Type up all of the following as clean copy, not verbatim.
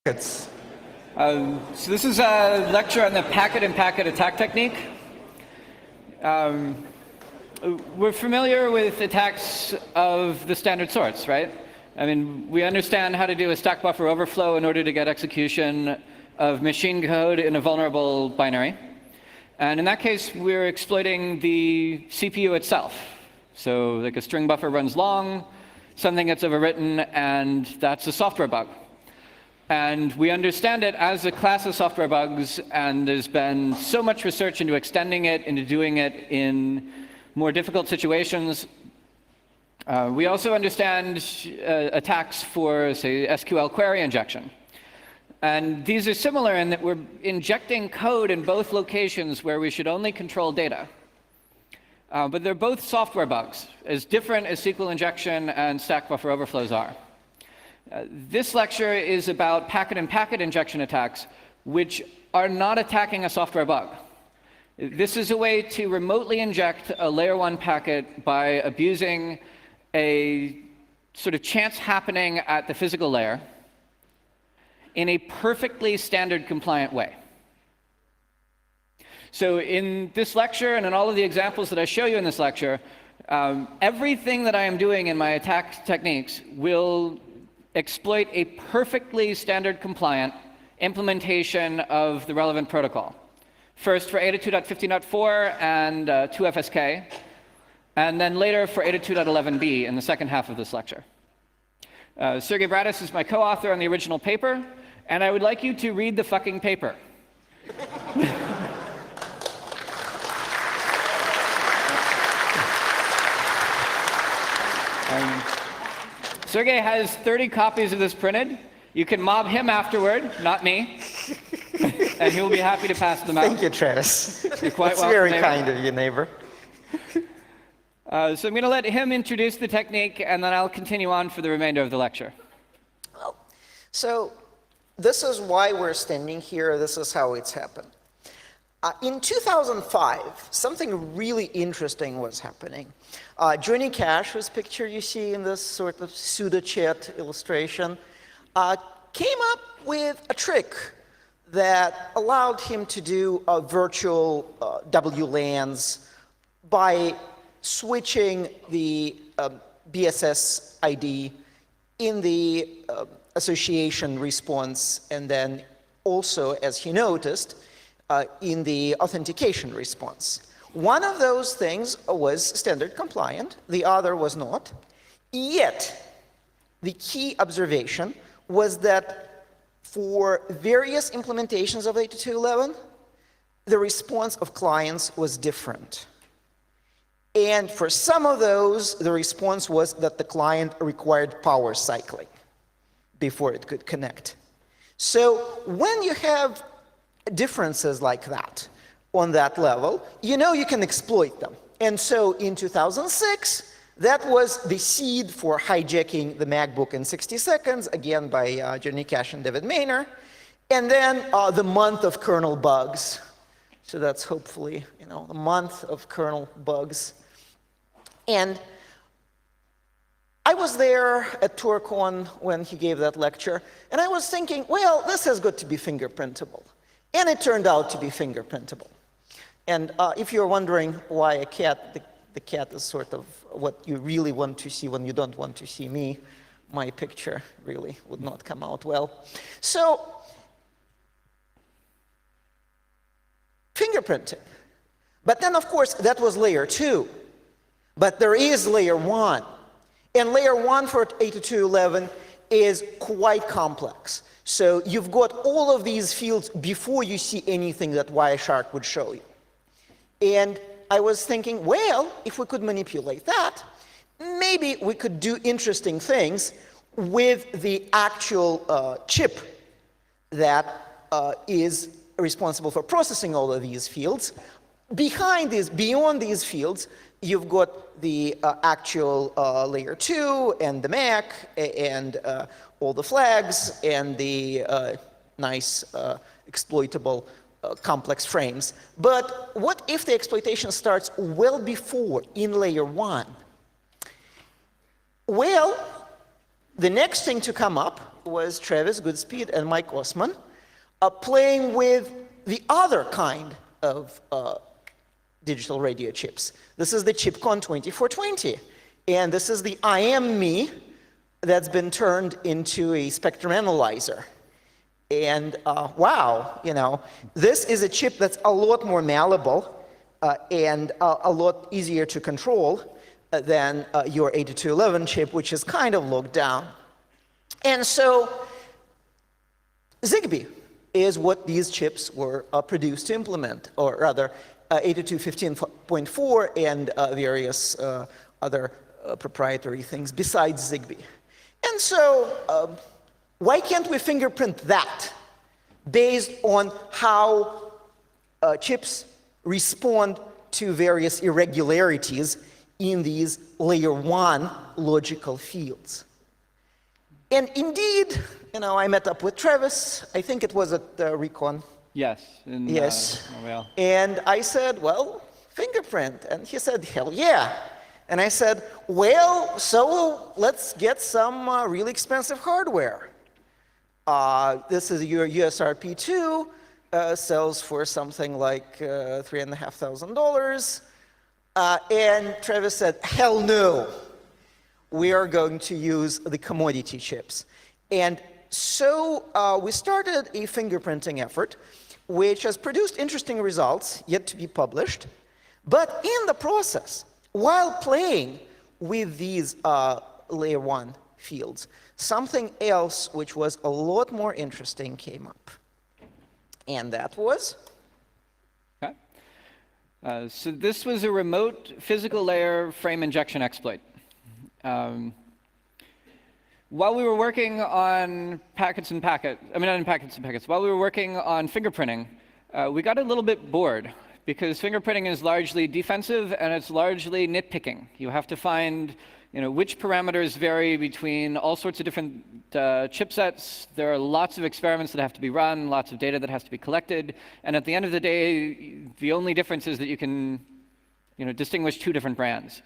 It's So this is a lecture on the packet-in-packet attack technique. We're familiar with attacks of the standard sorts, right? I mean, we understand how to do a stack buffer overflow in order to get execution of machine code in a vulnerable binary. And in that case, we're exploiting the CPU itself. So like a string buffer runs long, something gets overwritten, and that's a software bug. And we understand it as a class of software bugs, and there's been so much research into extending it, into doing it in more difficult situations. We also understand attacks for, say, SQL query injection. And these are similar in that we're injecting code in both locations where we should only control data. But they're both software bugs, as different as SQL injection and stack buffer overflows are. This lecture is about packet-in-packet injection attacks, which are not attacking a software bug. This is a way to remotely inject a layer 1 packet by abusing a sort of chance happening at the physical layer in a perfectly standard compliant way. So in this lecture and in all of the examples that I show you in this lecture, everything that I am doing in my attack techniques will exploit a perfectly standard compliant implementation of the relevant protocol. First for 802.15.4 and 2FSK, and then later for 802.11b in the second half of this lecture. Sergey Bratis is my co-author on the original paper, and I would like you to read the fucking paper. Sergey has 30 copies of this printed. You can mob him afterward, not me, and he will be happy to pass them out. Thank you, Travis. You're quite That's welcome, very neighbor. kind of you, neighbor. So I'm going to let him introduce the technique, and then I'll continue on for the remainder of the lecture. Well, so this is why we're standing here. This is how it's happened. In 2005, something really interesting was happening. Johnny Cash, whose picture you see in this sort of pseudo-chat illustration, came up with a trick that allowed him to do virtual WLANs by switching the BSS ID in the association response, and then also, as he noticed, in the authentication response. One of those things was standard compliant, the other was not. Yet, the key observation was that for various implementations of 802.11, the response of clients was different. And for some of those, the response was that the client required power cycling before it could connect. So when you have differences like that on that level, you know you can exploit them. And so in 2006, that was the seed for hijacking the MacBook in 60 seconds, again by Johnny Cash and David Maynard. And then the month of kernel bugs. So that's hopefully, you know, the month of kernel bugs. And I was there at TourCon when he gave that lecture, and I was thinking, well, this has got to be fingerprintable. And it turned out to be fingerprintable. And if you're wondering why a cat, the cat is sort of what you really want to see when you don't want to see me, my picture really would not come out well. So, fingerprinting. But then, of course, that was layer 2. But there is layer 1. And layer 1 for 802.11 is quite complex. So you've got all of these fields before you see anything that Wireshark would show you. And I was thinking, well, if we could manipulate that, maybe we could do interesting things with the actual chip that is responsible for processing all of these fields. Behind these, beyond these fields, you've got the actual layer 2 and the Mac and all the flags and the nice exploitable complex frames. But what if the exploitation starts well before in layer 1? Well, the next thing to come up was Travis Goodspeed and Mike Osman playing with the other kind of digital radio chips. This is the ChipCon 2420. And this is the IM-ME that's been turned into a spectrum analyzer. And wow, this is a chip that's a lot more malleable and a lot easier to control than your 8211 chip, which is kind of locked down. And so Zigbee is what these chips were produced to implement, or rather 802.15.4 and various other proprietary things besides Zigbee. And so why can't we fingerprint that based on how chips respond to various irregularities in these layer 1 logical fields? And indeed, I met up with Travis. I think it was at Recon. Yes. Yes. Montreal. And I said, well, fingerprint. And he said, hell yeah. And I said, well, so let's get some really expensive hardware. This is your USRP2, sells for something like $3,500. And Travis said, hell no. We are going to use the commodity chips. And so we started a fingerprinting effort, which has produced interesting results, yet to be published. But in the process, while playing with these layer 1 fields, something else which was a lot more interesting came up. And that was? Okay. So this was a remote physical layer frame injection exploit. While we were working on while we were working on fingerprinting, we got a little bit bored because fingerprinting is largely defensive and it's largely nitpicking. You have to find which parameters vary between all sorts of different chipsets. There are lots of experiments that have to be run, lots of data that has to be collected, and at the end of the day, the only difference is that you can distinguish 2 different brands.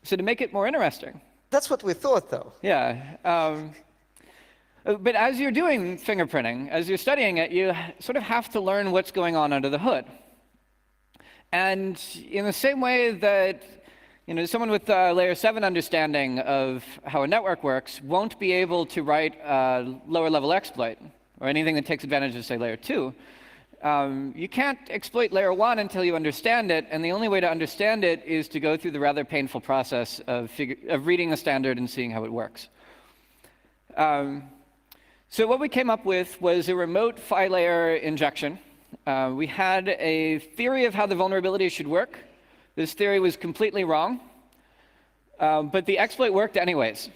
So to make it more interesting. That's what we thought, though. Yeah. But as you're doing fingerprinting, as you're studying it, you sort of have to learn what's going on under the hood. And in the same way that someone with layer 7 understanding of how a network works won't be able to write a lower level exploit or anything that takes advantage of, say, layer 2, you can't exploit layer 1 until you understand it, and the only way to understand it is to go through the rather painful process of reading the standard and seeing how it works. So what we came up with was a remote phi layer injection. We had a theory of how the vulnerability should work. This theory was completely wrong, but the exploit worked anyways.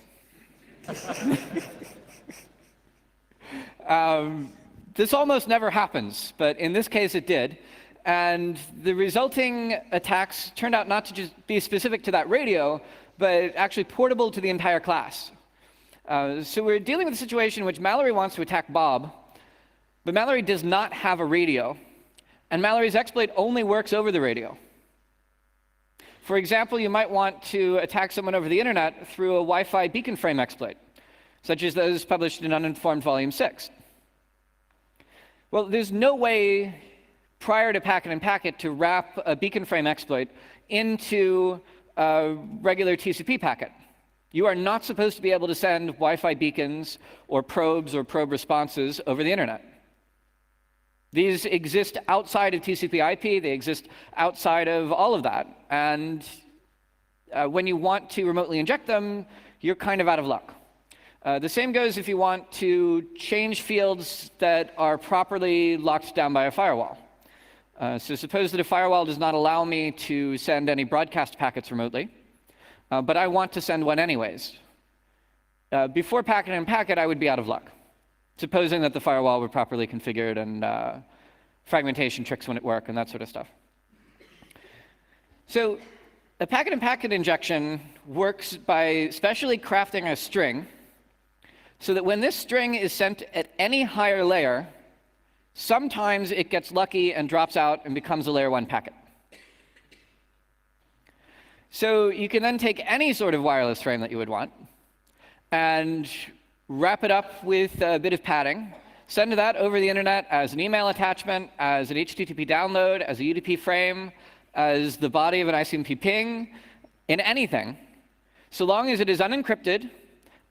This almost never happens, but in this case it did. And the resulting attacks turned out not to just be specific to that radio, but actually portable to the entire class. So we're dealing with a situation in which Mallory wants to attack Bob, but Mallory does not have a radio, and Mallory's exploit only works over the radio. For example, you might want to attack someone over the internet through a Wi-Fi beacon frame exploit, such as those published in Uninformed Volume 6. Well, there's no way prior to packet to wrap a beacon frame exploit into a regular TCP packet. You are not supposed to be able to send Wi-Fi beacons or probes or probe responses over the internet. These exist outside of TCP/IP. They exist outside of all of that. And when you want to remotely inject them, you're kind of out of luck. The same goes if you want to change fields that are properly locked down by a firewall. So suppose that a firewall does not allow me to send any broadcast packets remotely, but I want to send one anyways. Before packet, I would be out of luck, supposing that the firewall were properly configured and fragmentation tricks wouldn't work and that sort of stuff. So a packet injection works by specially crafting a string so that when this string is sent at any higher layer, sometimes it gets lucky and drops out and becomes a layer 1 packet. So you can then take any sort of wireless frame that you would want and wrap it up with a bit of padding, send that over the internet as an email attachment, as an HTTP download, as a UDP frame, as the body of an ICMP ping, in anything, so long as it is unencrypted,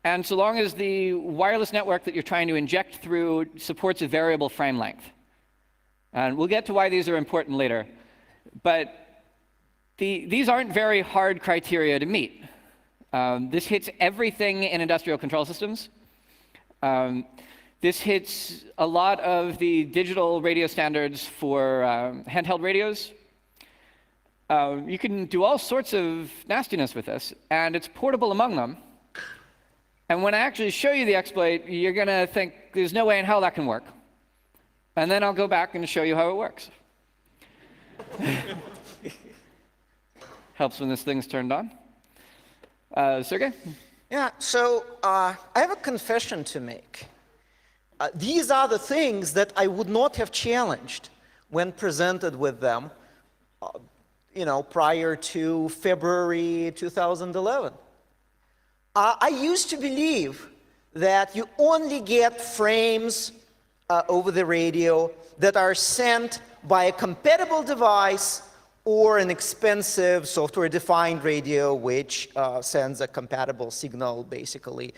and so long as the wireless network that you're trying to inject through supports a variable frame length. And we'll get to why these are important later. But these aren't very hard criteria to meet. This hits everything in industrial control systems. This hits a lot of the digital radio standards for handheld radios. You can do all sorts of nastiness with this, and it's portable among them. And when I actually show you the exploit, you're going to think, there's no way in hell that can work. And then I'll go back and show you how it works. Helps when this thing's turned on. Sergey? Yeah, so I have a confession to make. These are the things that I would not have challenged when presented with them, prior to February 2011. I used to believe that you only get frames over the radio that are sent by a compatible device or an expensive software-defined radio which sends a compatible signal, basically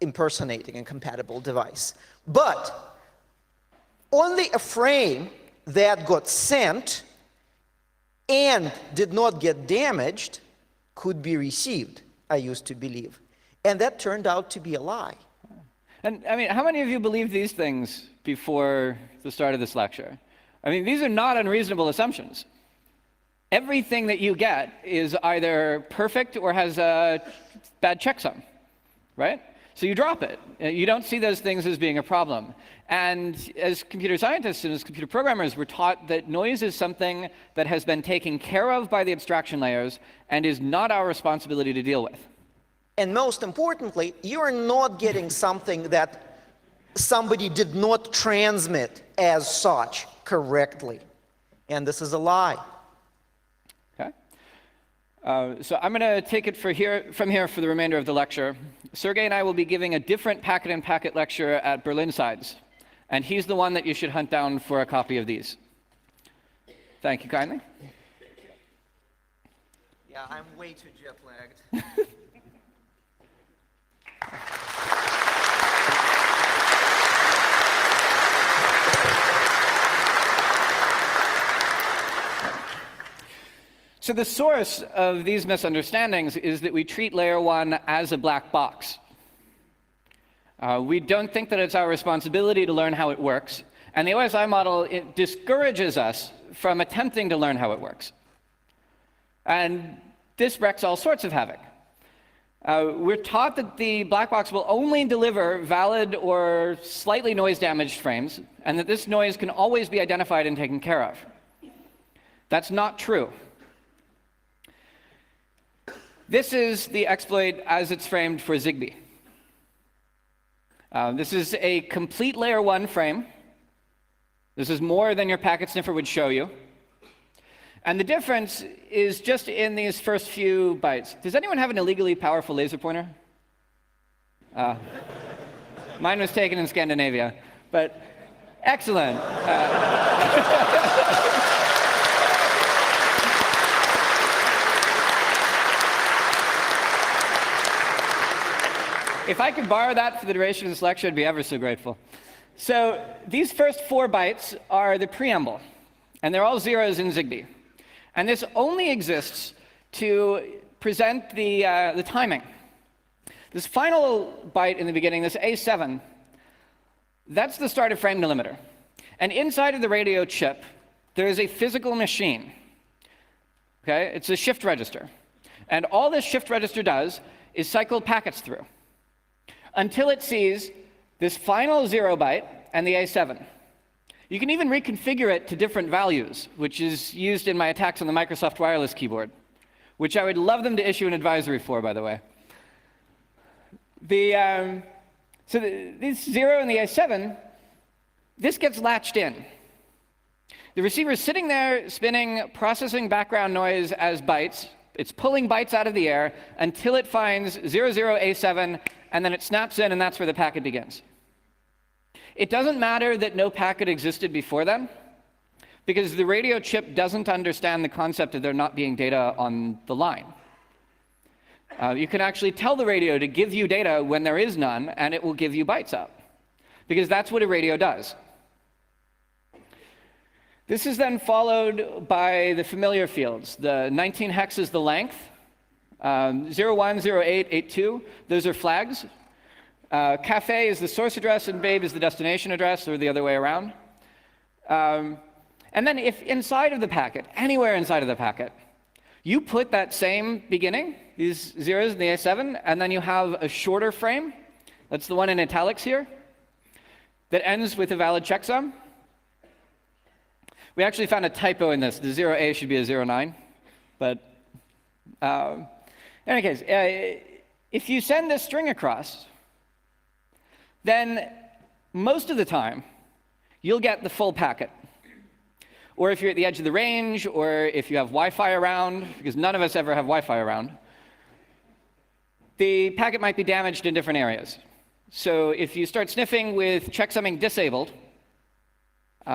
impersonating a compatible device. But only a frame that got sent and did not get damaged could be received, I used to believe. And that turned out to be a lie. And I mean, how many of you believed these things before the start of this lecture? I mean, these are not unreasonable assumptions. Everything that you get is either perfect or has a bad checksum, right? So you drop it. You don't see those things as being a problem. And as computer scientists and as computer programmers, we're taught that noise is something that has been taken care of by the abstraction layers and is not our responsibility to deal with. And most importantly, you're not getting something that somebody did not transmit as such correctly. And this is a lie. Okay. So I'm going to take it from here for the remainder of the lecture. Sergey and I will be giving a different packet-in-packet lecture at Berlin Sides. And he's the one that you should hunt down for a copy of these. Thank you kindly. Yeah, I'm way too jet-lagged. So the source of these misunderstandings is that we treat layer 1 as a black box. We don't think that it's our responsibility to learn how it works. And the OSI model, it discourages us from attempting to learn how it works. And this wreaks all sorts of havoc. We're taught that the black box will only deliver valid or slightly noise-damaged frames, and that this noise can always be identified and taken care of. That's not true. This is the exploit as it's framed for Zigbee. This is a complete layer 1 frame. This is more than your packet sniffer would show you. And the difference is just in these first few bytes. Does anyone have an illegally powerful laser pointer? Mine was taken in Scandinavia, but excellent. If I could borrow that for the duration of this lecture, I'd be ever so grateful. So these first 4 bytes are the preamble, and they're all zeros in Zigbee. And this only exists to present the timing. This final byte in the beginning, this A7, that's the start of frame delimiter. And inside of the radio chip, there is a physical machine. Okay? It's a shift register. And all this shift register does is cycle packets through until it sees this final 0 byte and the A7. You can even reconfigure it to different values, which is used in my attacks on the Microsoft Wireless keyboard, which I would love them to issue an advisory for, by the way. This 0 and the A7, this gets latched in. The receiver is sitting there spinning processing background noise as bytes, It's pulling bytes out of the air until it finds 00A7, and then it snaps in, and that's where the packet begins. It doesn't matter that no packet existed before then, because the radio chip doesn't understand the concept of there not being data on the line. You can actually tell the radio to give you data when there is none, and it will give you bytes up, because that's what a radio does. This is then followed by the familiar fields. The 19 hex is the length. 01, 08, 82, those are flags. Cafe is the source address, and babe is the destination address, or the other way around. And then if inside of the packet, anywhere inside of the packet, you put that same beginning, these zeros in the A7, and then you have a shorter frame, that's the one in italics here, that ends with a valid checksum. We actually found a typo in this. The 0A should be a 09. But in any case, if you send this string across, then most of the time, you'll get the full packet. Or if you're at the edge of the range, or if you have Wi-Fi around, because none of us ever have Wi-Fi around, the packet might be damaged in different areas. So if you start sniffing with checksumming disabled,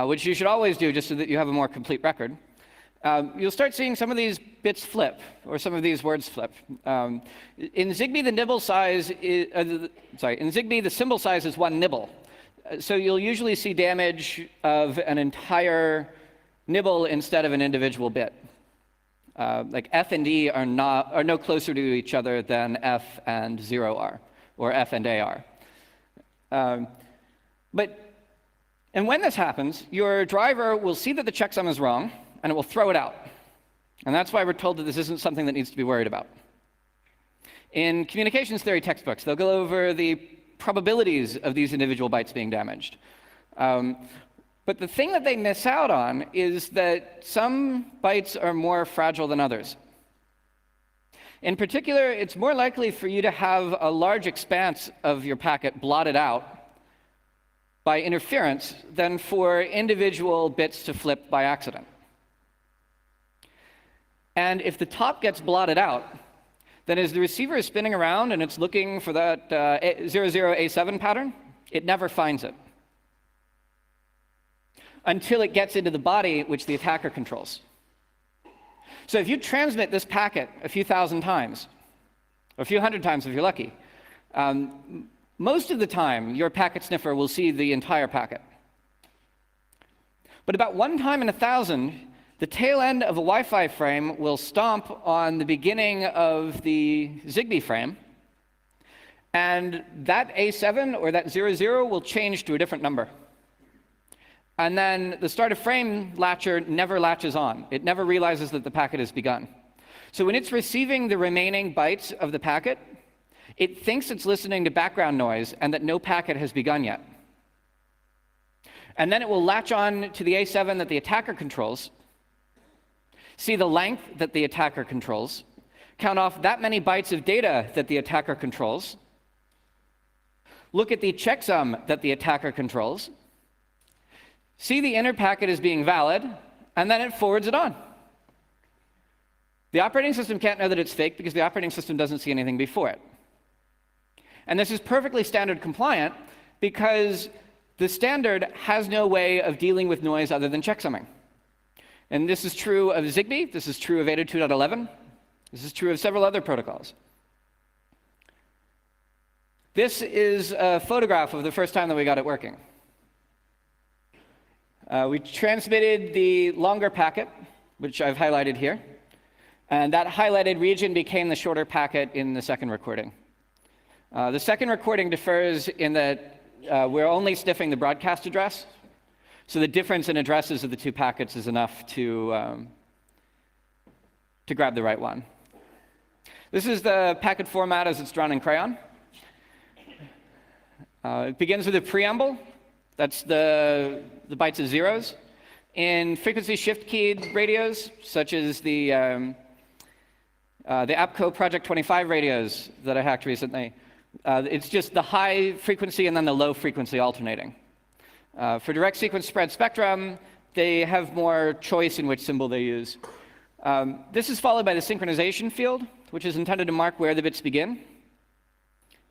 which you should always do just so that you have a more complete record, you'll start seeing some of these bits flip, or some of these words flip. In Zigbee, the nibble size is, in Zigbee, the symbol size is 1 nibble. So you'll usually see damage of an entire nibble instead of an individual bit. Like F and E are no closer to each other than F and 0 are, or F and A are. And when this happens, your driver will see that the checksum is wrong, and it will throw it out. And that's why we're told that this isn't something that needs to be worried about. In communications theory textbooks, they'll go over the probabilities of these individual bytes being damaged. But the thing that they miss out on is that some bytes are more fragile than others. In particular, it's more likely for you to have a large expanse of your packet blotted out by interference than for individual bits to flip by accident. And if the top gets blotted out, then as the receiver is spinning around and it's looking for that 00A7 pattern, it never finds it until it gets into the body, which the attacker controls. So if you transmit this packet a few thousand times, or a few hundred times if you're lucky, most of the time your packet sniffer will see the entire packet. But about 1 time in 1,000, the tail end of a Wi-Fi frame will stomp on the beginning of the Zigbee frame, and that A7 or that 00 will change to a different number. And then the start of frame latcher never latches on. It never realizes that the packet has begun. So when it's receiving the remaining bytes of the packet, it thinks it's listening to background noise and that no packet has begun yet. And then it will latch on to the A7 that the attacker controls, see the length that the attacker controls, count off that many bytes of data that the attacker controls, look at the checksum that the attacker controls, see the inner packet as being valid, and then it forwards it on. The operating system can't know that it's fake because the operating system doesn't see anything before it. And this is perfectly standard compliant because the standard has no way of dealing with noise other than checksumming. And this is true of Zigbee, this is true of 802.11, this is true of several other protocols. This is a photograph of the first time that we got it working. We transmitted the longer packet, which I've highlighted here, and that highlighted region became the shorter packet in the second recording. The second recording differs in that we're only sniffing the broadcast address, so the difference in addresses of the two packets is enough to grab the right one. This is the packet format as it's drawn in crayon. It begins with a preamble. That's the bytes of zeros. In frequency shift-keyed radios, such as the APCO Project 25 radios that I hacked recently, it's just the high frequency and then the low frequency alternating. For direct sequence spread spectrum, they have more choice in which symbol they use. This is followed by the synchronization field, which is intended to mark where the bits begin.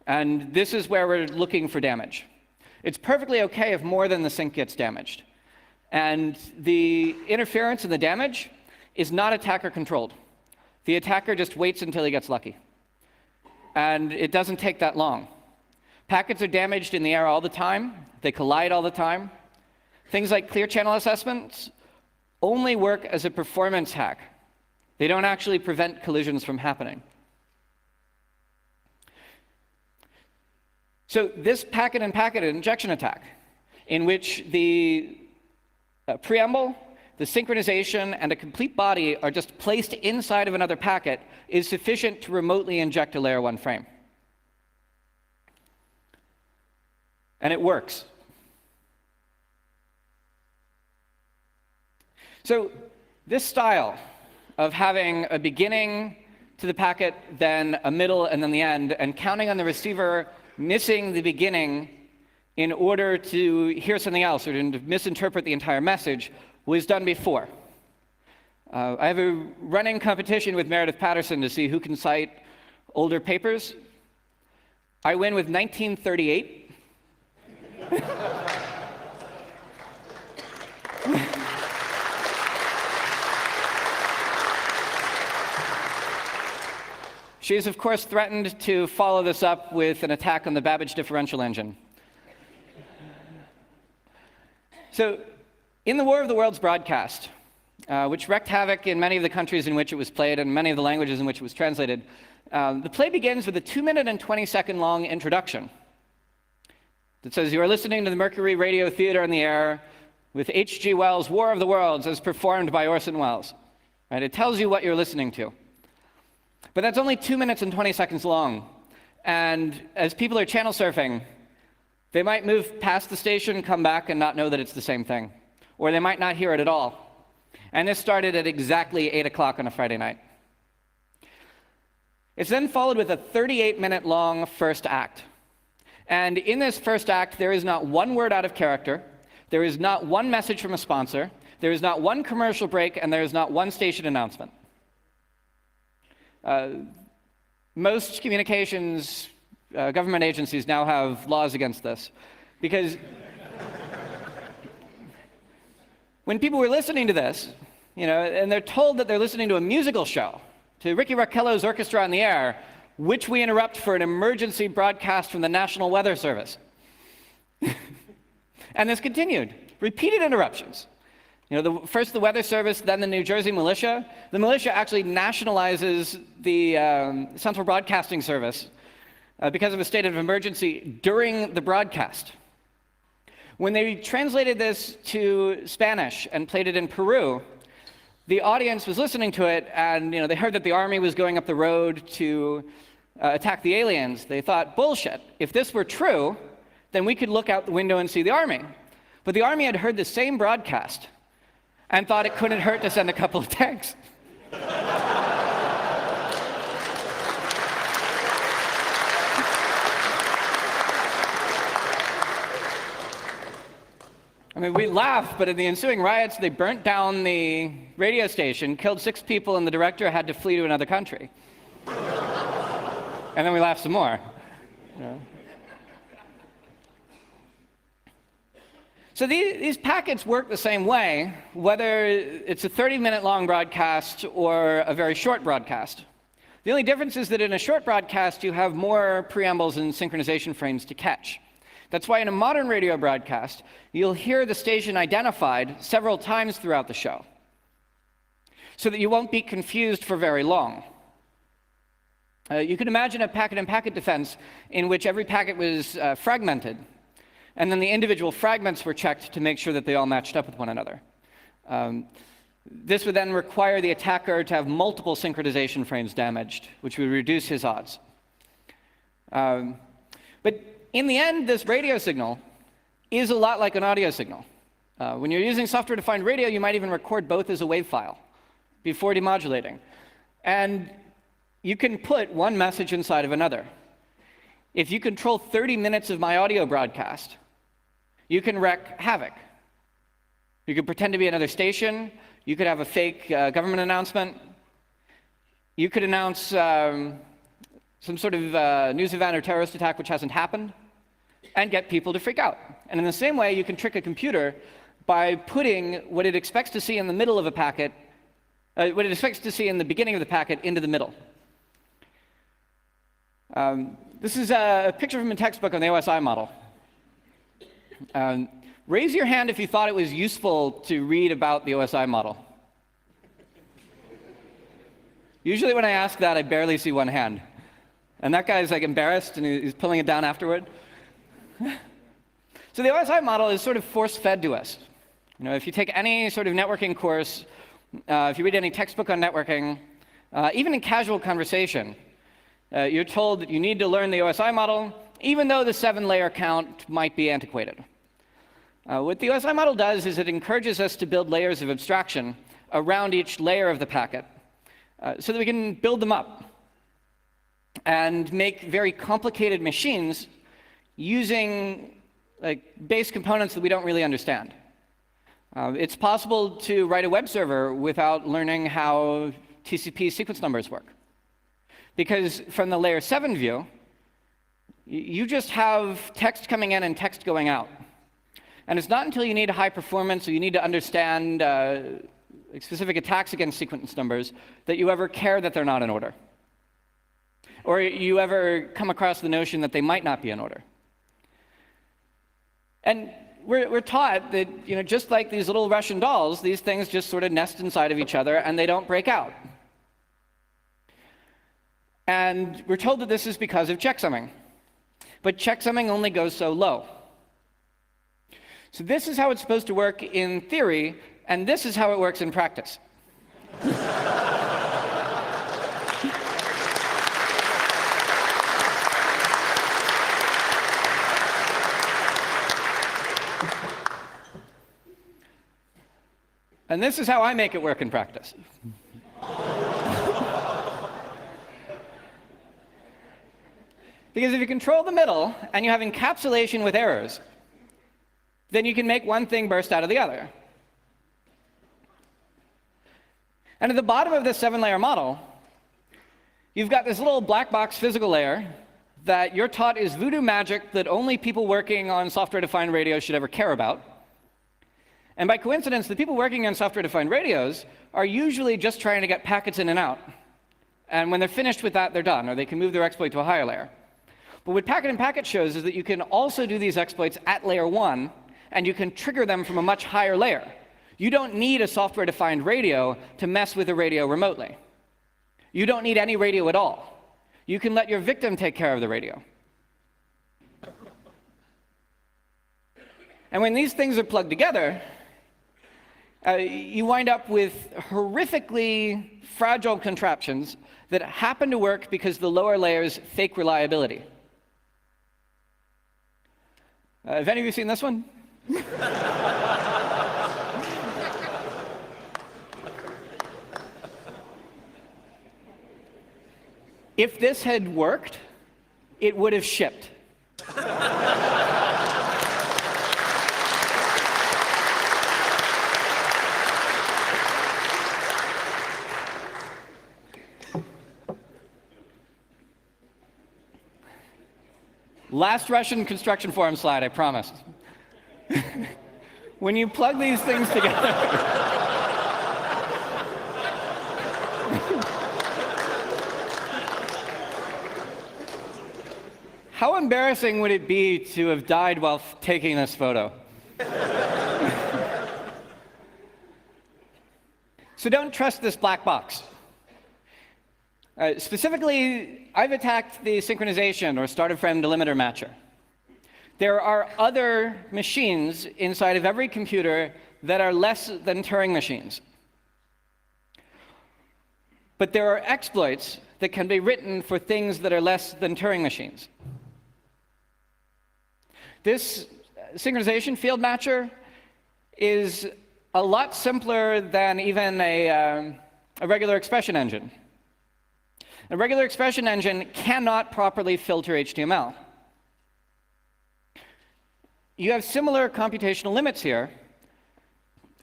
And this is where we're looking for damage. It's perfectly okay if more than the sync gets damaged. And the interference and the damage is not attacker controlled. The attacker just waits until he gets lucky. And it doesn't take that long. Packets are damaged in the air all the time. They collide all the time. Things like clear channel assessments only work as a performance hack. They don't actually prevent collisions from happening. So this packet-in-packet injection attack, in which the preamble, the synchronization, and a complete body are just placed inside of another packet, is sufficient to remotely inject a layer 1 frame. And it works. So this style of having a beginning to the packet, then a middle, and then the end, and counting on the receiver missing the beginning in order to hear something else or to misinterpret the entire message was done before. I have a running competition with Meredith Patterson to see who can cite older papers. I win with 1938. She has, of course, threatened to follow this up with an attack on the Babbage differential engine. So, in the War of the Worlds broadcast, which wreaked havoc in many of the countries in which it was played and many of the languages in which it was translated, the play begins with a 2-minute and 20-second long introduction that says, "You are listening to the Mercury Radio Theater in the Air with H.G. Wells' War of the Worlds as performed by Orson Welles." Right? It tells you what you're listening to. But that's only 2 minutes and 20 seconds long. And as people are channel surfing, they might move past the station, come back, and not know that it's the same thing. Or they might not hear it at all. And this started at exactly 8 o'clock on a Friday night. It's then followed with a 38-minute long first act. And in this first act, there is not one word out of character, there is not one message from a sponsor, there is not one commercial break, and there is not one station announcement. Most communications government agencies now have laws against this, because when people were listening to this, and they're told that they're listening to a musical show, to Ricky Rockello's Orchestra on the Air, which we interrupt for an emergency broadcast from the National Weather Service. And this continued, repeated interruptions. First the Weather Service, then the New Jersey militia. The militia actually nationalizes the Central Broadcasting Service because of a state of emergency during the broadcast. When they translated this to Spanish and played it in Peru, the audience was listening to it, and they heard that the army was going up the road to attack the aliens. They thought, bullshit. If this were true, then we could look out the window and see the army. But the army had heard the same broadcast and thought it couldn't hurt to send a couple of tanks. I mean, we laugh, but in the ensuing riots, they burnt down the radio station, killed 6 people, and the director had to flee to another country. And then we laugh some more. So these packets work the same way, whether it's a 30-minute long broadcast or a very short broadcast. The only difference is that in a short broadcast, you have more preambles and synchronization frames to catch. That's why in a modern radio broadcast, you'll hear the station identified several times throughout the show, so that you won't be confused for very long. You can imagine a packet-in-packet defense in which every packet was fragmented, and then the individual fragments were checked to make sure that they all matched up with one another. This would then require the attacker to have multiple synchronization frames damaged, which would reduce his odds. But in the end, this radio signal is a lot like an audio signal. When you're using software-defined radio, you might even record both as a WAV file before demodulating. And you can put one message inside of another. If you control 30 minutes of my audio broadcast, you can wreak havoc. You can pretend to be another station. You could have a fake government announcement. You could announce some sort of news event or terrorist attack which hasn't happened and get people to freak out. And in the same way, you can trick a computer by putting what it expects to see in the middle of a packet, what it expects to see in the beginning of the packet into the middle. This is a picture from a textbook on the OSI model. Raise your hand if you thought it was useful to read about the OSI model. Usually when I ask that, I barely see one hand. And that guy's like embarrassed and he's pulling it down afterward. So the OSI model is sort of force-fed to us. You know, if you take any sort of networking course, if you read any textbook on networking, even in casual conversation, you're told that you need to learn the OSI model, even though the 7-layer count might be antiquated. What the OSI model does is it encourages us to build layers of abstraction around each layer of the packet so that we can build them up and make very complicated machines using base components that we don't really understand. It's possible to write a web server without learning how TCP sequence numbers work. Because from the layer 7 view, you just have text coming in and text going out. And it's not until you need high performance or you need to understand specific attacks against sequence numbers that you ever care that they're not in order. Or you ever come across the notion that they might not be in order. And we're taught that, you know, just like these little Russian dolls, these things just sort of nest inside of each other and they don't break out. And we're told that this is because of checksumming. But checksumming only goes so low. So this is how it's supposed to work in theory, and this is how it works in practice. And this is how I make it work in practice. Because if you control the middle and you have encapsulation with errors, then you can make one thing burst out of the other. And at the bottom of this 7-layer model, you've got this little black box physical layer that you're taught is voodoo magic that only people working on software-defined radios should ever care about. And by coincidence, the people working on software-defined radios are usually just trying to get packets in and out. And when they're finished with that, they're done, or they can move their exploit to a higher layer. But what packet and packet shows is that you can also do these exploits at layer 1, and you can trigger them from a much higher layer. You don't need a software-defined radio to mess with a radio remotely. You don't need any radio at all. You can let your victim take care of the radio. And when these things are plugged together, you wind up with horrifically fragile contraptions that happen to work because the lower layers fake reliability. Have any of you seen this one? If this had worked, it would have shipped. Last Russian construction forum slide, I promised. When you plug these things together, how embarrassing would it be to have died while taking this photo? So don't trust this black box. Specifically, I've attacked the synchronization or started frame delimiter matcher. There are other machines inside of every computer that are less than Turing machines. But there are exploits that can be written for things that are less than Turing machines. This synchronization field matcher is a lot simpler than even a regular expression engine. A regular expression engine cannot properly filter HTML. You have similar computational limits here,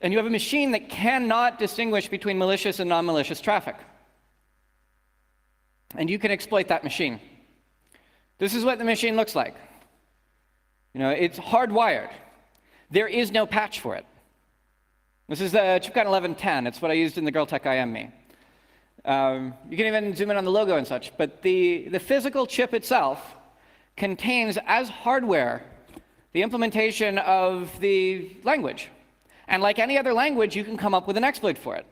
And you have a machine that cannot distinguish between malicious and non-malicious traffic. And you can exploit that machine. This is what the machine looks like. It's hardwired. There is no patch for it. This is the ChipCon 1110. It's what I used in the Girltech IM. You can even zoom in on the logo and such. But the physical chip itself contains, as hardware, the implementation of the language. And like any other language, you can come up with an exploit for it.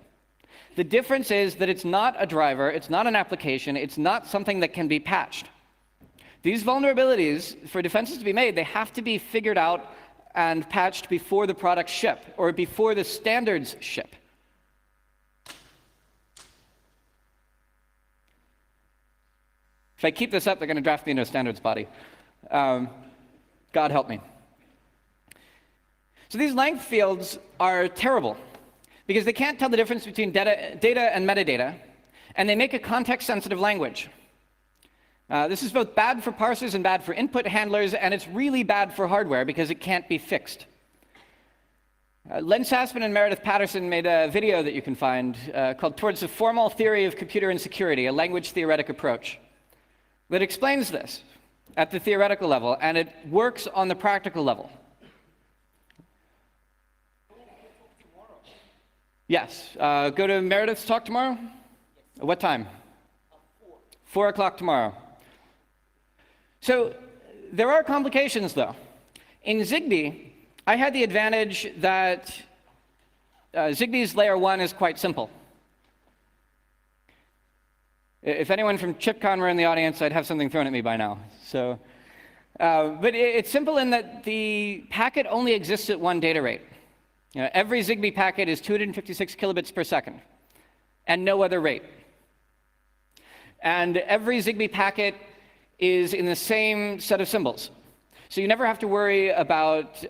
The difference is that it's not a driver, it's not an application, it's not something that can be patched. These vulnerabilities, for defenses to be made, they have to be figured out and patched before the products ship, or before the standards ship. If I keep this up, they're going to draft me into a standards body. God help me. So these length fields are terrible, because they can't tell the difference between data and metadata, and they make a context-sensitive language. This is both bad for parsers and bad for input handlers, and it's really bad for hardware because it can't be fixed. Len Sassman and Meredith Patterson made a video that you can find called Towards the Formal Theory of Computer Insecurity, a language theoretic approach, that explains this at the theoretical level, and it works on the practical level. Yes. Go to Meredith's talk tomorrow? What time? 4 o'clock tomorrow. So there are complications, though. In Zigbee, I had the advantage that Zigbee's layer 1 is quite simple. If anyone from ChipCon were in the audience, I'd have something thrown at me by now. So, but it's simple in that the packet only exists at one data rate. Every Zigbee packet is 256 kilobits per second, and no other rate. And every Zigbee packet is in the same set of symbols. So you never have to worry about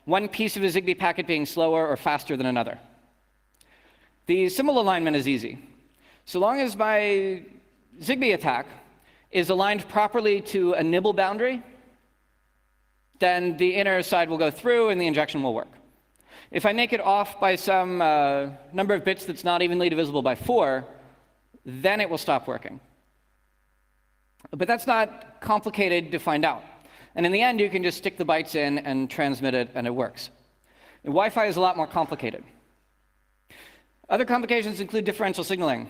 one piece of a Zigbee packet being slower or faster than another. The symbol alignment is easy. So long as my Zigbee attack is aligned properly to a nibble boundary, then the inner side will go through and the injection will work. If I make it off by some number of bits that's not evenly divisible by 4, then it will stop working. But that's not complicated to find out. And in the end, you can just stick the bytes in and transmit it, and it works. And Wi-Fi is a lot more complicated. Other complications include differential signaling,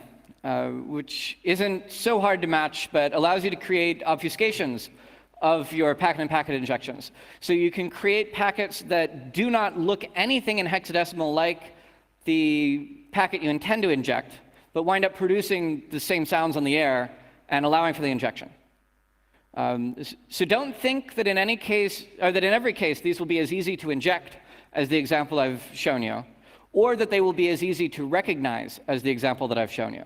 which isn't so hard to match, but allows you to create obfuscations of your packet-in-packet injections. So you can create packets that do not look anything in hexadecimal like the packet you intend to inject, but wind up producing the same sounds on the air and allowing for the injection. So don't think that in any case, or that in every case, these will be as easy to inject as the example I've shown you, or that they will be as easy to recognize as the example that I've shown you.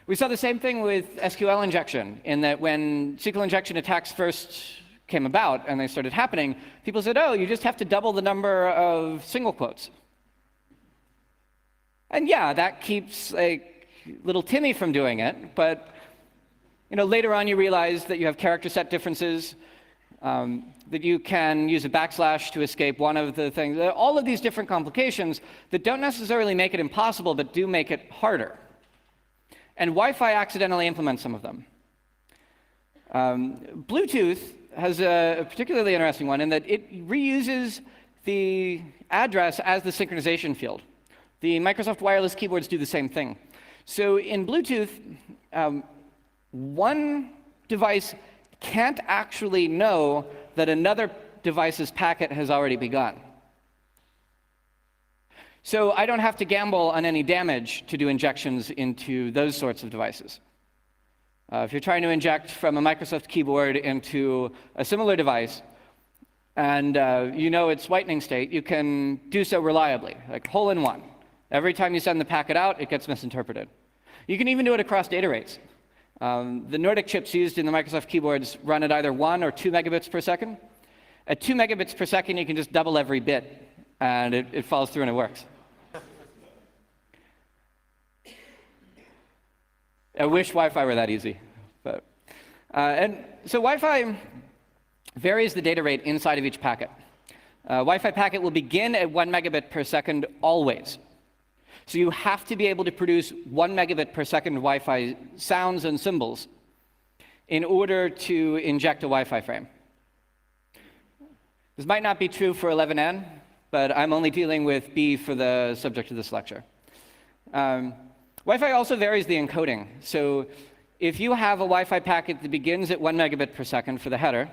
We saw the same thing with SQL injection, in that when SQL injection attacks first came about and they started happening, people said, oh, you just have to double the number of single quotes. And yeah, that keeps little Timmy from doing it, but later on you realize that you have character set differences, that you can use a backslash to escape one of the things. All of these different complications that don't necessarily make it impossible, but do make it harder. And Wi-Fi accidentally implements some of them. Bluetooth has a particularly interesting one in that it reuses the address as the synchronization field. The Microsoft wireless keyboards do the same thing. So in Bluetooth, one device can't actually know that another device's packet has already begun. So I don't have to gamble on any damage to do injections into those sorts of devices. If you're trying to inject from a Microsoft keyboard into a similar device, and it's whitening state, you can do so reliably, like hole in one. Every time you send the packet out, it gets misinterpreted. You can even do it across data rates. The Nordic chips used in the Microsoft keyboards run at either 1 or 2 megabits per second. At 2 megabits per second, you can just double every bit, and it follows through and it works. I wish Wi-Fi were that easy. And so Wi-Fi varies the data rate inside of each packet. A Wi-Fi packet will begin at 1 megabit per second always. So you have to be able to produce 1 megabit per second Wi-Fi sounds and symbols in order to inject a Wi-Fi frame. This might not be true for 11n, but I'm only dealing with B for the subject of this lecture. Wi-Fi also varies the encoding. So if you have a Wi-Fi packet that begins at 1 megabit per second for the header,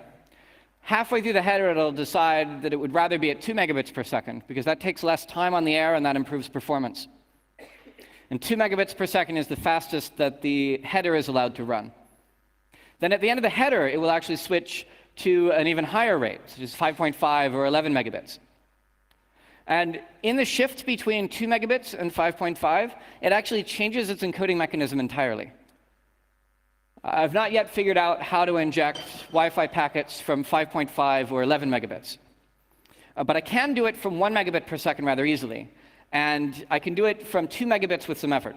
halfway through the header it'll decide that it would rather be at 2 megabits per second, because that takes less time on the air and that improves performance. And 2 megabits per second is the fastest that the header is allowed to run. Then at the end of the header, it will actually switch to an even higher rate, such as 5.5 or 11 megabits. And in the shift between 2 megabits and 5.5, it actually changes its encoding mechanism entirely. I've not yet figured out how to inject Wi-Fi packets from 5.5 or 11 megabits. But I can do it from 1 megabit per second rather easily. And I can do it from 2 megabits with some effort.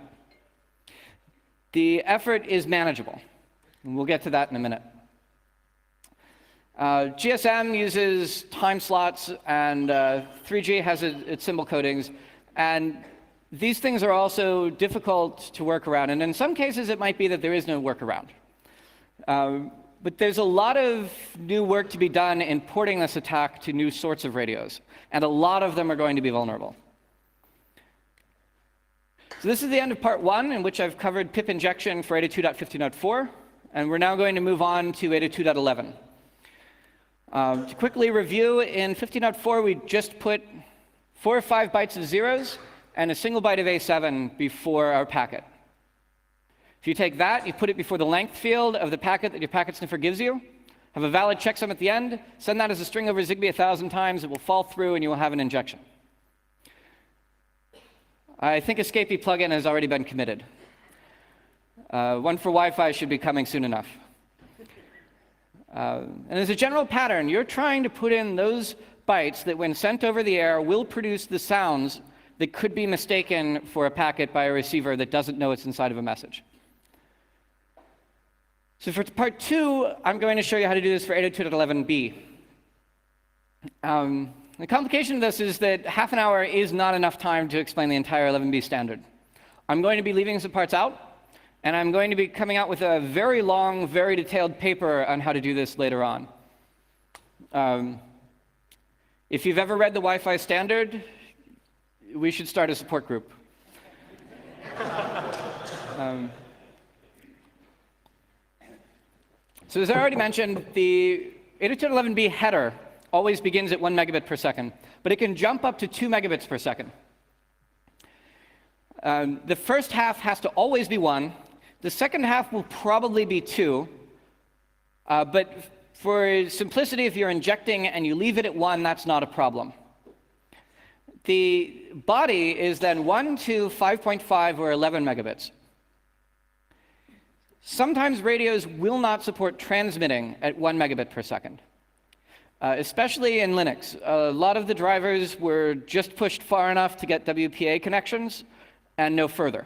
The effort is manageable. And we'll get to that in a minute. GSM uses time slots, and 3G has its symbol codings. And these things are also difficult to work around. And in some cases, it might be that there is no workaround. But there's a lot of new work to be done in porting this attack to new sorts of radios. And a lot of them are going to be vulnerable. So this is the end of part 1, in which I've covered pip injection for 802.15.4. And we're now going to move on to 802.11. To quickly review, in 15.4, we just put 4 or 5 bytes of zeros and a single byte of A7 before our packet. If you take that, you put it before the length field of the packet that your packet sniffer gives you, have a valid checksum at the end, send that as a string over Zigbee 1,000 times, it will fall through and you will have an injection. I think escapee plugin has already been committed. One for Wi-Fi should be coming soon enough. And as a general pattern, you're trying to put in those bytes that, when sent over the air, will produce the sounds that could be mistaken for a packet by a receiver that doesn't know it's inside of a message. So for part 2, I'm going to show you how to do this for 802.11b. The complication of this is that half an hour is not enough time to explain the entire 11b standard. I'm going to be leaving some parts out, and I'm going to be coming out with a very long, very detailed paper on how to do this later on. If you've ever read the Wi-Fi standard, we should start a support group. So as I already mentioned, the 802.11b header always begins at 1 megabit per second, but it can jump up to 2 megabits per second. The first half has to always be 1. The second half will probably be 2. But for simplicity, if you're injecting and you leave it at 1, that's not a problem. The body is then 1 to 5.5 or 11 megabits. Sometimes radios will not support transmitting at 1 megabit per second. Especially in Linux. A lot of the drivers were just pushed far enough to get WPA connections and no further.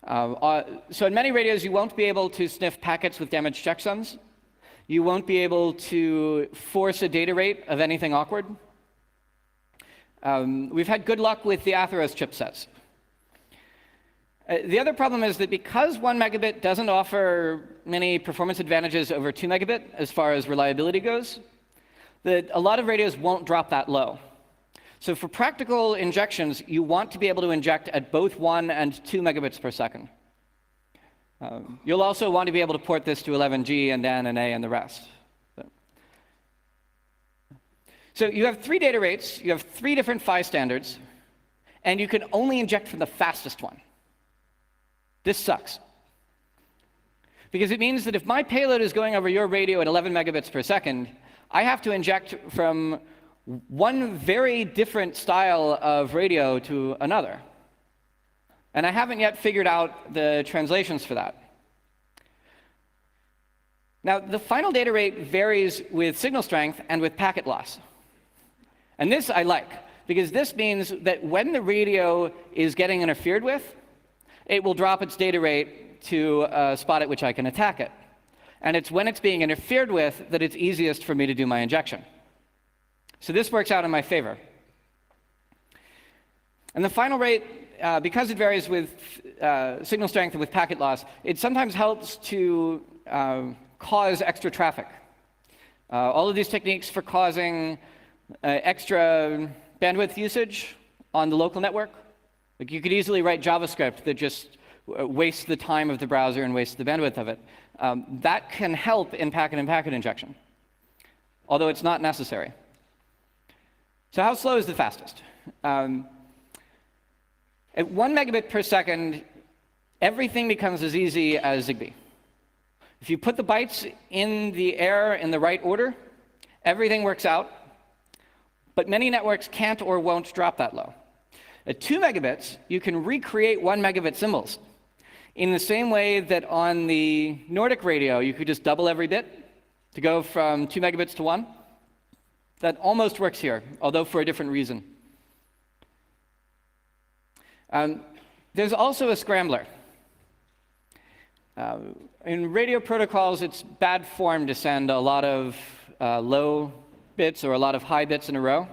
So in many radios, you won't be able to sniff packets with damaged checksums. You won't be able to force a data rate of anything awkward. We've had good luck with the Atheros chipsets. The other problem is that because 1 megabit doesn't offer many performance advantages over 2 megabit as far as reliability goes, that a lot of radios won't drop that low. So for practical injections, you want to be able to inject at both 1 and 2 megabits per second. You'll also want to be able to port this to 11G and N and A and the rest. So you have 3 data rates, you have 3 different PHY standards, and you can only inject from the fastest one. This sucks. Because it means that if my payload is going over your radio at 11 megabits per second, I have to inject from one very different style of radio to another. And I haven't yet figured out the translations for that. Now, the final data rate varies with signal strength and with packet loss. And this I like, because this means that when the radio is getting interfered with, it will drop its data rate to a spot at which I can attack it. And it's when it's being interfered with that it's easiest for me to do my injection. So this works out in my favor. And the final rate, because it varies with signal strength and with packet loss, it sometimes helps to cause extra traffic. All of these techniques for causing extra bandwidth usage on the local network. Like, you could easily write JavaScript that just wastes the time of the browser and wastes the bandwidth of it. That can help in packet injection, although it's not necessary. So how slow is the fastest? At 1 megabit per second, everything becomes as easy as Zigbee. If you put the bytes in the air in the right order, everything works out. But many networks can't or won't drop that low. At 2 megabits, you can recreate 1 megabit symbols in the same way that on the Nordic radio, you could just double every bit to go from 2 megabits to 1. That almost works here, although for a different reason. There's also a scrambler. In radio protocols, it's bad form to send a lot of low bits or a lot of high bits in a row,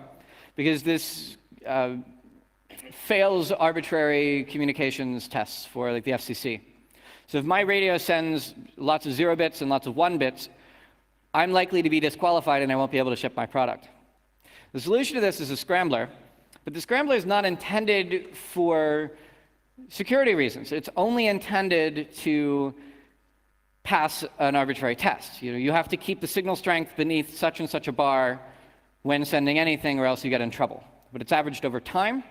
because this fails arbitrary communications tests for, like, the FCC. So if my radio sends lots of 0 bits and lots of 1 bits, I'm likely to be disqualified and I won't be able to ship my product. The solution to this is a scrambler, but the scrambler is not intended for security reasons. It's only intended to pass an arbitrary test. You have to keep the signal strength beneath such and such a bar when sending anything, or else you get in trouble. But it's averaged over time.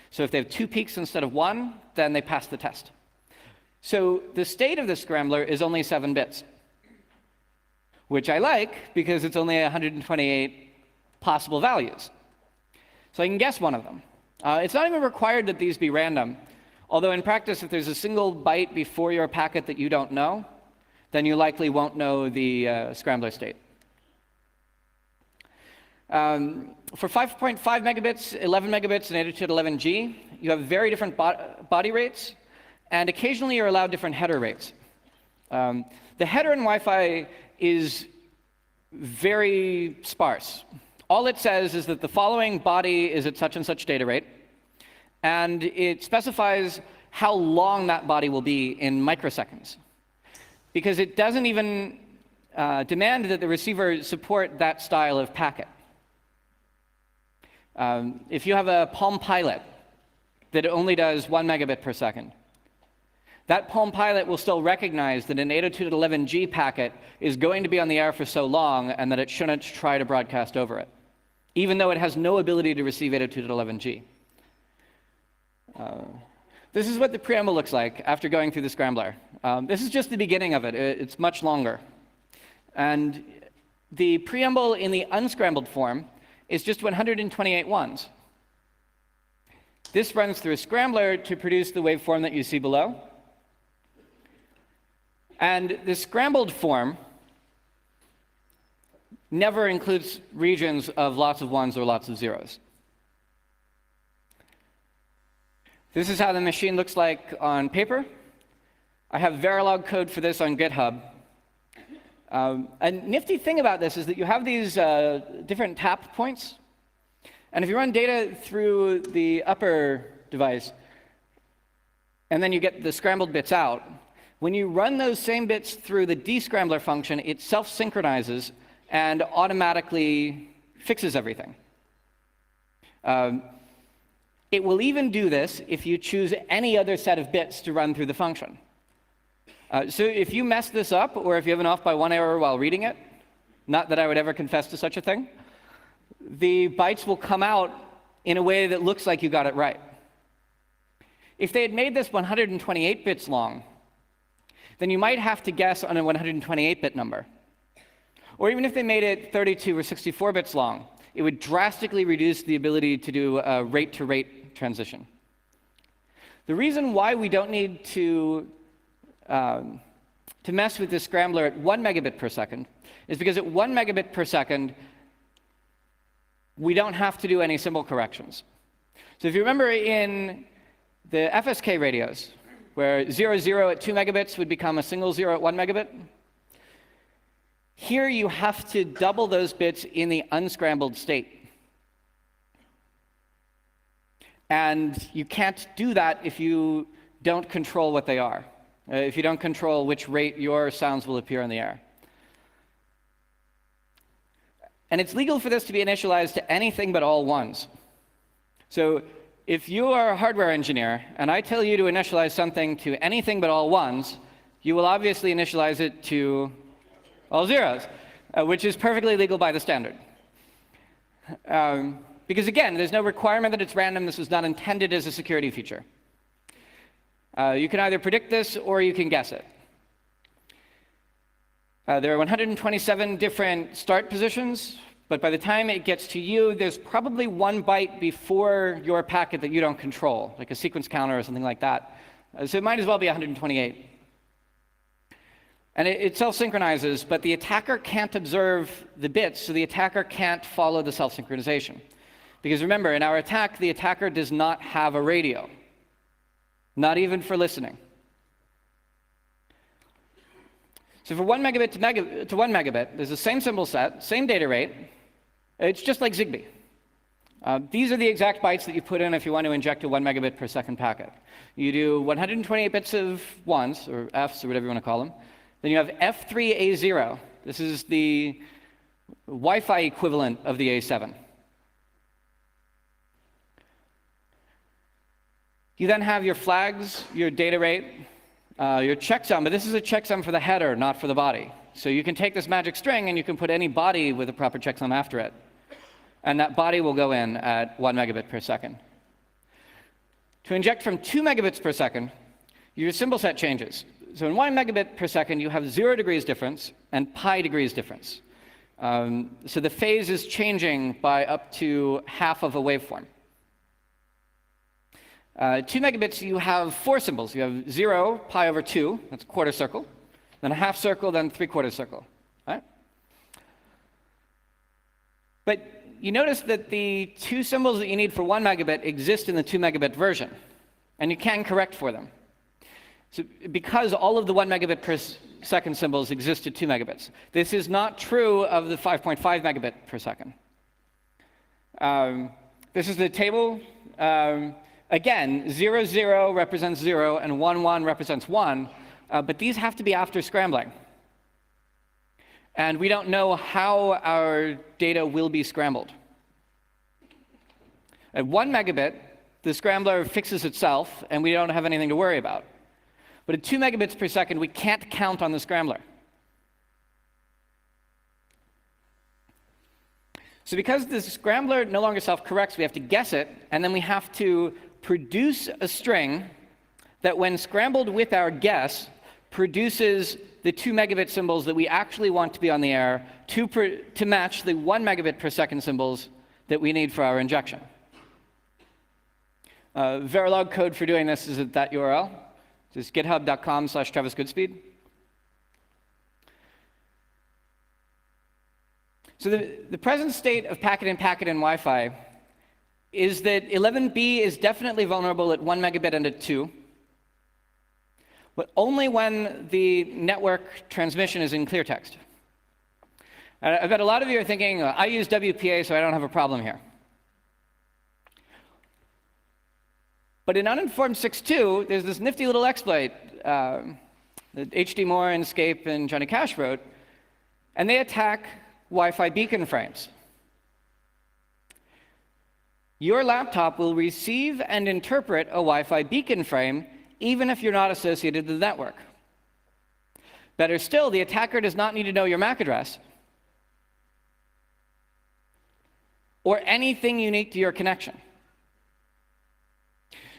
So if they have 2 peaks instead of 1, then they pass the test. So the state of the scrambler is only 7 bits, which I like because it's only 128 possible values. So I can guess one of them. It's not even required that these be random, although in practice, if there's a single byte before your packet that you don't know, then you likely won't know the scrambler state. For 5.5 megabits, 11 megabits, and 802.11g, you have very different body rates, and occasionally you're allowed different header rates. The header in Wi-Fi is very sparse. All it says is that the following body is at such and such data rate, and it specifies how long that body will be in microseconds, because it doesn't even demand that the receiver support that style of packet. If you have a Palm Pilot that only does 1 megabit per second, that Palm Pilot will still recognize that an 802.11g packet is going to be on the air for so long and that it shouldn't try to broadcast over it, even though it has no ability to receive 802.11g. This is what the preamble looks like after going through the scrambler. This is just the beginning of it. It's much longer. And the preamble in the unscrambled form is just 128 ones. This runs through a scrambler to produce the waveform that you see below. And the scrambled form never includes regions of lots of ones or lots of zeros. This is how the machine looks like on paper. I have Verilog code for this on GitHub. A nifty thing about this is that you have these different tap points. And if you run data through the upper device, and then you get the scrambled bits out, when you run those same bits through the descrambler function, it self-synchronizes and automatically fixes everything. It will even do this if you choose any other set of bits to run through the function. So if you mess this up, or if you have an off by 1 error while reading it, not that I would ever confess to such a thing, the bytes will come out in a way that looks like you got it right. If they had made this 128 bits long, then you might have to guess on a 128-bit number. Or even if they made it 32 or 64 bits long, it would drastically reduce the ability to do a rate-to-rate transition. The reason why we don't need to mess with this scrambler at 1 megabit per second is because at 1 megabit per second, we don't have to do any symbol corrections. So if you remember in the FSK radios, where 00 at 2 megabits would become a single 0 at 1 megabit, here you have to double those bits in the unscrambled state. And you can't do that if you don't control what they are, if you don't control which rate your sounds will appear in the air. And it's legal for this to be initialized to anything but all ones. So if you are a hardware engineer and I tell you to initialize something to anything but all ones, you will obviously initialize it to all zeros, which is perfectly legal by the standard. Because again, there's no requirement that it's random. This was not intended as a security feature. You can either predict this or you can guess it. There are 127 different start positions, but by the time it gets to you, there's probably 1 byte before your packet that you don't control, like a sequence counter or something like that. So it might as well be 128. And it self-synchronizes, but the attacker can't observe the bits, so the attacker can't follow the self-synchronization. Because remember, in our attack, the attacker does not have a radio, not even for listening. So for 1 megabit to 1 megabit, there's the same symbol set, same data rate. It's just like Zigbee. These are the exact bytes that you put in if you want to inject a 1 megabit per second packet. You do 128 bits of ones, or Fs, or whatever you want to call them. Then you have F3A0. This is the Wi-Fi equivalent of the A7. You then have your flags, your data rate, your checksum, but this is a checksum for the header, not for the body. So you can take this magic string and you can put any body with a proper checksum after it. And that body will go in at 1 megabit per second. To inject from 2 megabits per second, your symbol set changes. So in 1 megabit per second, you have 0 degrees difference and pi degrees difference. So the phase is changing by up to half of a waveform. 2 megabits, you have 4 symbols. You have 0, pi over 2, that's a quarter circle, then a half circle, then 3/4 circle. Right? But you notice that the 2 symbols that you need for 1 megabit exist in the 2 megabit version, and you can correct for them. So because all of the 1 megabit per second symbols exist at 2 megabits. This is not true of the 5.5 megabit per second. This is the table. Again, 0, 0 represents 0, and 1, 1 represents 1, but these have to be after scrambling. And we don't know how our data will be scrambled. At 1 megabit, the scrambler fixes itself, and we don't have anything to worry about. But at 2 megabits per second, we can't count on the scrambler. So because the scrambler no longer self-corrects, we have to guess it, and then we have to produce a string that, when scrambled with our guess, produces the 2 megabit symbols that we actually want to be on the air to match the 1 megabit per second symbols that we need for our injection. Verilog code for doing this is at that URL. It's github.com/TravisGoodspeed. So the present state of packet-in-packet in Wi-Fi is that 11b is definitely vulnerable at 1 megabit and at 2, but only when the network transmission is in clear text. I bet a lot of you are thinking, I use WPA, so I don't have a problem here. But in uninformed 6.2, there's this nifty little exploit that H.D. Moore and Scape and Johnny Cash wrote, and they attack Wi-Fi beacon frames. Your laptop will receive and interpret a Wi-Fi beacon frame even if you're not associated with the network. Better still, the attacker does not need to know your MAC address or anything unique to your connection.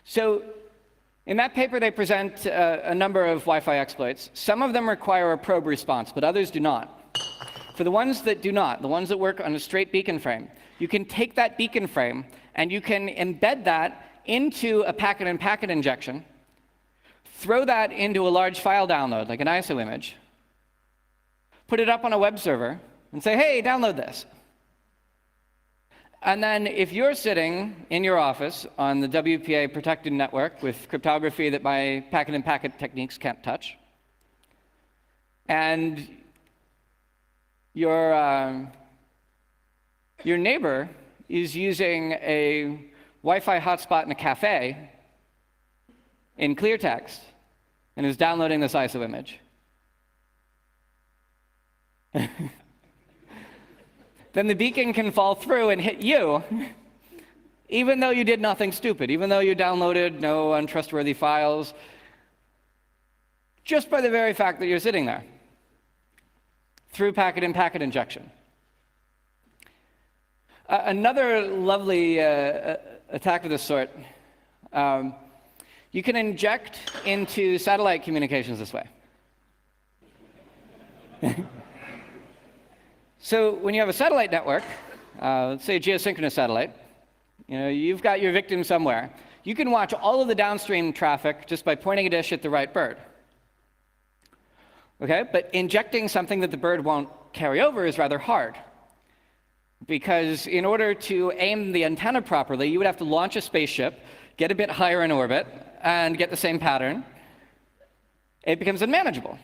So in that paper, they present a number of Wi-Fi exploits. Some of them require a probe response, but others do not. For the ones that do not, the ones that work on a straight beacon frame, you can take that beacon frame and you can embed that into a packet-in-packet injection, throw that into a large file download, like an ISO image, put it up on a web server, and say, hey, download this. And then if you're sitting in your office on the WPA protected network with cryptography that my packet-in-packet techniques can't touch, and your neighbor is using a Wi-Fi hotspot in a cafe in clear text and is downloading this ISO image. Then the beacon can fall through and hit you, even though you did nothing stupid, even though you downloaded no untrustworthy files, just by the very fact that you're sitting there, through packet-in-packet injection. Another lovely attack of this sort, you can inject into satellite communications this way. So when you have a satellite network, let's say a geosynchronous satellite, you've got your victim somewhere. You can watch all of the downstream traffic just by pointing a dish at the right bird. Okay? But injecting something that the bird won't carry over is rather hard. Because in order to aim the antenna properly, you would have to launch a spaceship, get a bit higher in orbit, and get the same pattern. It becomes unmanageable.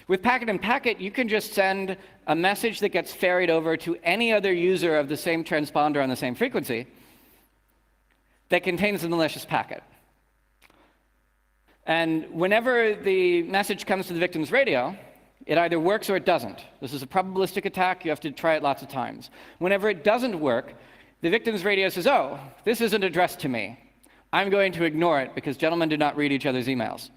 With packet-in-packet, you can just send a message that gets ferried over to any other user of the same transponder on the same frequency that contains the malicious packet. And whenever the message comes to the victim's radio, it either works or it doesn't. This is a probabilistic attack. You have to try it lots of times. Whenever it doesn't work, the victim's radio says, oh, this isn't addressed to me. I'm going to ignore it because gentlemen do not read each other's emails.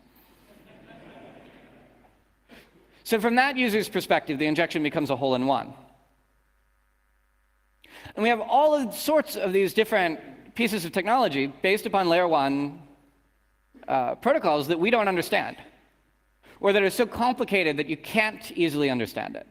So from that user's perspective, the injection becomes a hole-in-one. And we have all sorts of these different pieces of technology based upon layer 1 protocols that we don't understand, or that are so complicated that you can't easily understand it.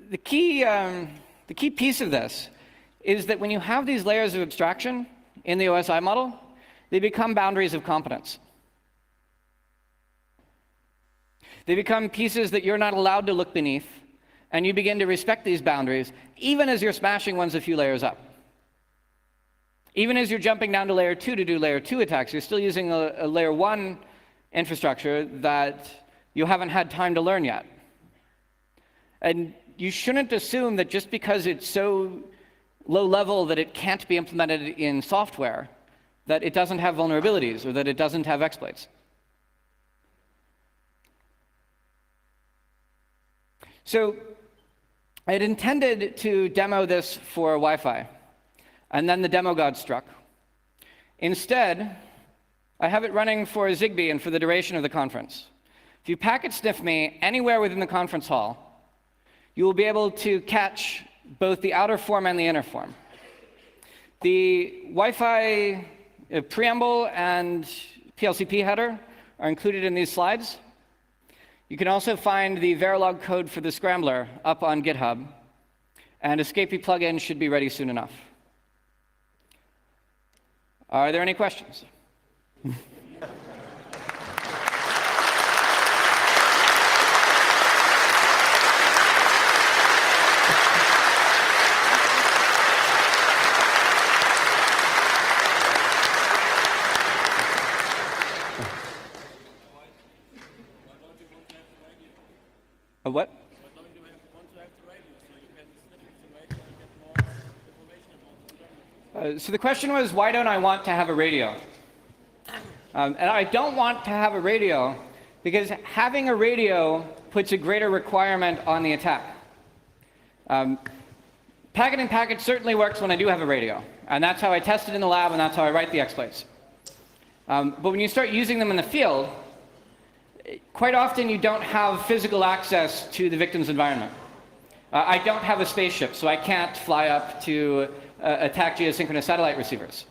The key piece of this is that when you have these layers of abstraction in the OSI model, they become boundaries of competence. They become pieces that you're not allowed to look beneath, and you begin to respect these boundaries, even as you're smashing ones a few layers up. Even as you're jumping down to layer 2 to do layer 2 attacks, you're still using a layer 1 infrastructure that you haven't had time to learn yet. And you shouldn't assume that just because it's so low level that it can't be implemented in software, that it doesn't have vulnerabilities or that it doesn't have exploits. So I had intended to demo this for Wi-Fi, and then the demo god struck. Instead, I have it running for Zigbee and for the duration of the conference. If you packet sniff me anywhere within the conference hall, you will be able to catch both the outer form and the inner form. The Wi-Fi preamble and PLCP header are included in these slides. You can also find the Verilog code for the scrambler up on GitHub, and Escapee plugin should be ready soon enough. Are there any questions? A what? So the question was, why don't I want to have a radio? And I don't want to have a radio because having a radio puts a greater requirement on the attack. Packet-in-packet certainly works when I do have a radio, and that's how I test it in the lab, and that's how I write the exploits. But when you start using them in the field, quite often you don't have physical access to the victim's environment. I don't have a spaceship, so I can't fly up to attack geosynchronous satellite receivers.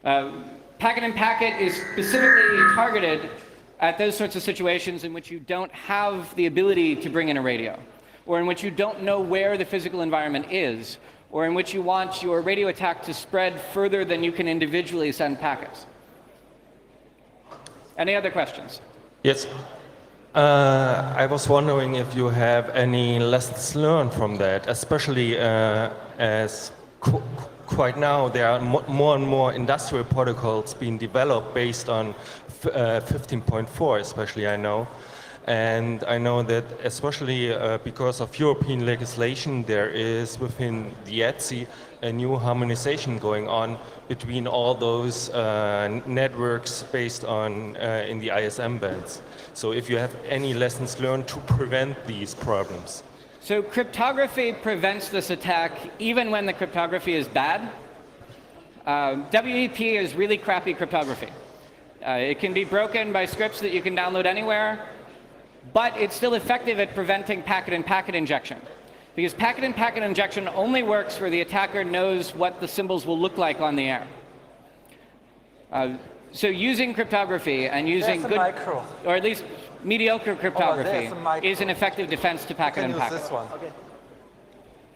Packet-in-packet is specifically targeted at those sorts of situations in which you don't have the ability to bring in a radio, or in which you don't know where the physical environment is, or in which you want your radio attack to spread further than you can individually send packets. Any other questions? Yes. I was wondering if you have any lessons learned from that, especially as quite now there are more and more industrial protocols being developed based on 15.4, especially I know. And I know that especially because of European legislation, there is within the ETSI a new harmonization going on between all those networks based on in the ISM bands. So if you have any lessons learned to prevent these problems. So cryptography prevents this attack even when the cryptography is bad. WEP is really crappy cryptography. It can be broken by scripts that you can download anywhere, but it's still effective at preventing packet-in-packet injection. Because packet-in-packet injection only works where the attacker knows what the symbols will look like on the air. So using cryptography and using good, or at least mediocre cryptography is an effective defense to packet-in-packet. This one. Okay.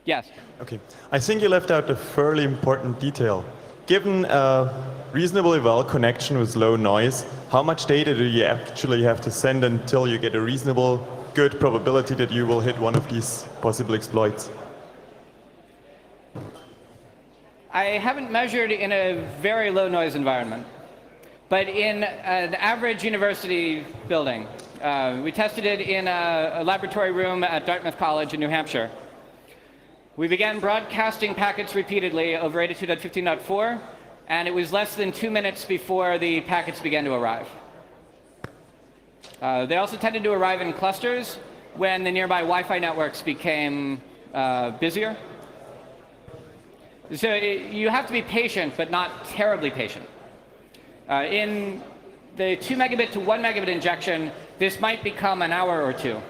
Yes. Okay. I think you left out a fairly important detail. Given a reasonably well connection with low noise, how much data do you actually have to send until you get a reasonable good probability that you will hit one of these possible exploits? I haven't measured in a very low noise environment, but in an average university building, we tested it in a laboratory room at Dartmouth College in New Hampshire. We began broadcasting packets repeatedly over 82.15.4, and it was less than 2 minutes before the packets began to arrive. They also tended to arrive in clusters when the nearby Wi-Fi networks became busier. So you have to be patient, but not terribly patient. In the 2 megabit to 1 megabit injection, this might become an hour or two.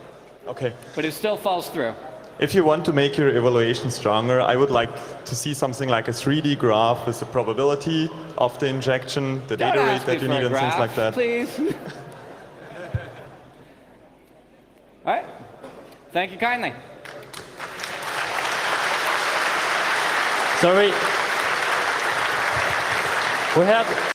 Okay. But it still falls through. If you want to make your evaluation stronger, I would like to see something like a 3D graph with the probability of the injection, the data rate that you need, and things like that. Please. All right. Thank you kindly. Sorry. We have